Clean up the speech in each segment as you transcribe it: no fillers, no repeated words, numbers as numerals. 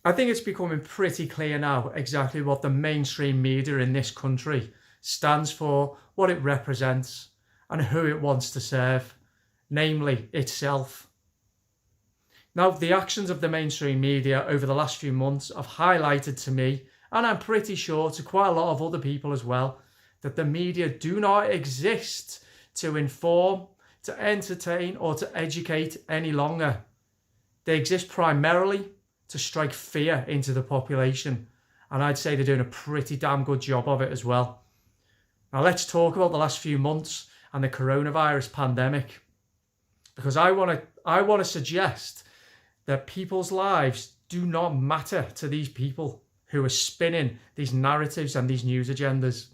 I think it's becoming pretty clear now exactly what the mainstream media in this country stands for, what it represents, and who it wants to serve, namely itself. Now, the actions of the mainstream media over the last few months have highlighted to me, and I'm pretty sure to quite a lot of other people as well, that the media do not exist to inform, to entertain, or to educate any longer. They exist primarily to strike fear into the population, and I'd say they're doing a pretty damn good job of it as well. Now let's talk about the last few months and the coronavirus pandemic, because I want to suggest that people's lives do not matter to these people who are spinning these narratives and these news agendas.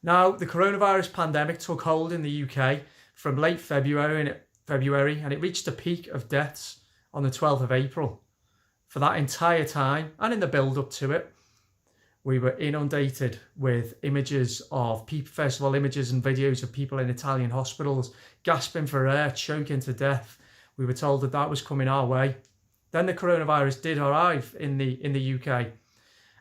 Now, the coronavirus pandemic took hold in the UK from late February, and it reached a peak of deaths on the 12th of April. For that entire time, and in the build-up to it, we were inundated with images of people, first of all, images and videos of people in Italian hospitals gasping for air, choking to death. We were told that was coming our way. Then the coronavirus did arrive in the UK,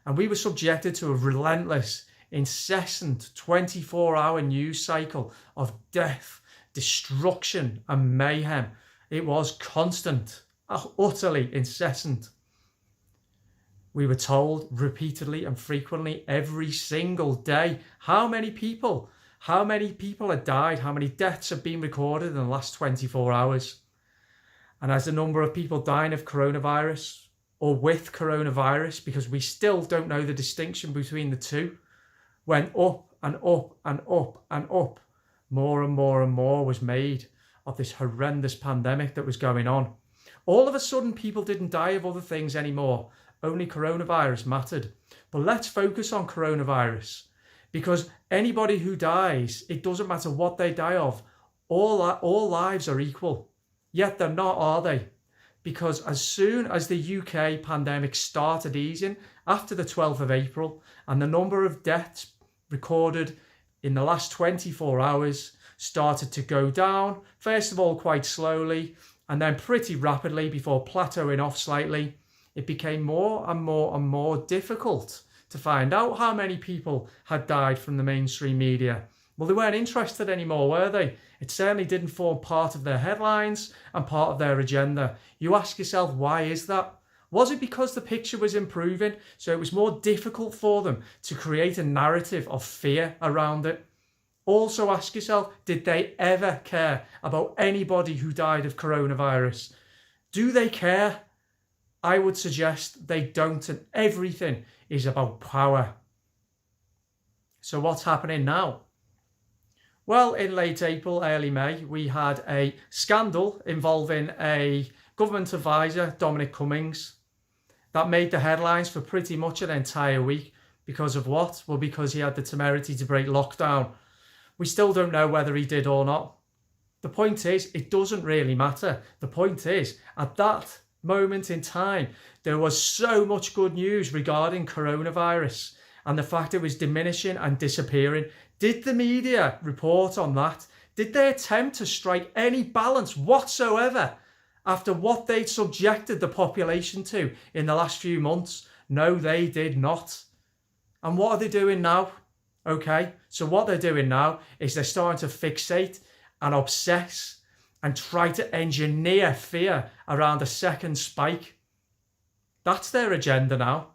and we were subjected to a relentless, incessant 24-hour news cycle of death, destruction and mayhem. It was constant, utterly incessant. We were told repeatedly and frequently every single day how many people had died, how many deaths have been recorded in the last 24 hours. And as the number of people dying of coronavirus or with coronavirus, because we still don't know the distinction between the two, went up and up and up and up, more and more and more was made of this horrendous pandemic that was going on. All of a sudden, people didn't die of other things anymore. Only coronavirus mattered. But let's focus on coronavirus, because anybody who dies, it doesn't matter what they die of. All lives are equal. Yet they're not, are they? Because as soon as the UK pandemic started easing after the 12th of April, and the number of deaths recorded in the last 24 hours started to go down, first of all quite slowly, and then pretty rapidly before plateauing off slightly, it became more and more and more difficult to find out how many people had died from the mainstream media. Well, they weren't interested anymore, were they? It certainly didn't form part of their headlines and part of their agenda. You ask yourself, why is that? Was it because the picture was improving, so it was more difficult for them to create a narrative of fear around it? Also ask yourself, did they ever care about anybody who died of coronavirus? Do they care? I would suggest they don't, and everything is about power. So what's happening now? Well, in late April, early May, we had a scandal involving a government advisor, Dominic Cummings, that made the headlines for pretty much an entire week. Because of what? Well, because he had the temerity to break lockdown. We still don't know whether he did or not. The point is, it doesn't really matter. The point is, at that moment in time, there was so much good news regarding coronavirus and the fact it was diminishing and disappearing. Did the media report on that? Did they attempt to strike any balance whatsoever after what they'd subjected the population to in the last few months? No, they did not. And what are they doing now? Okay, so what they're doing now is they're starting to fixate and obsess and try to engineer fear around a second spike. That's their agenda now.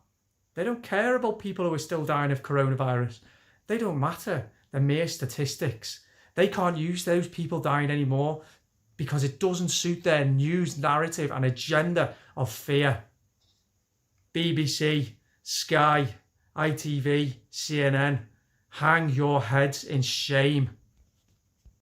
They don't care about people who are still dying of coronavirus. They don't matter. They're mere statistics. They can't use those people dying anymore because it doesn't suit their news narrative and agenda of fear. BBC, Sky, ITV, CNN, hang your heads in shame.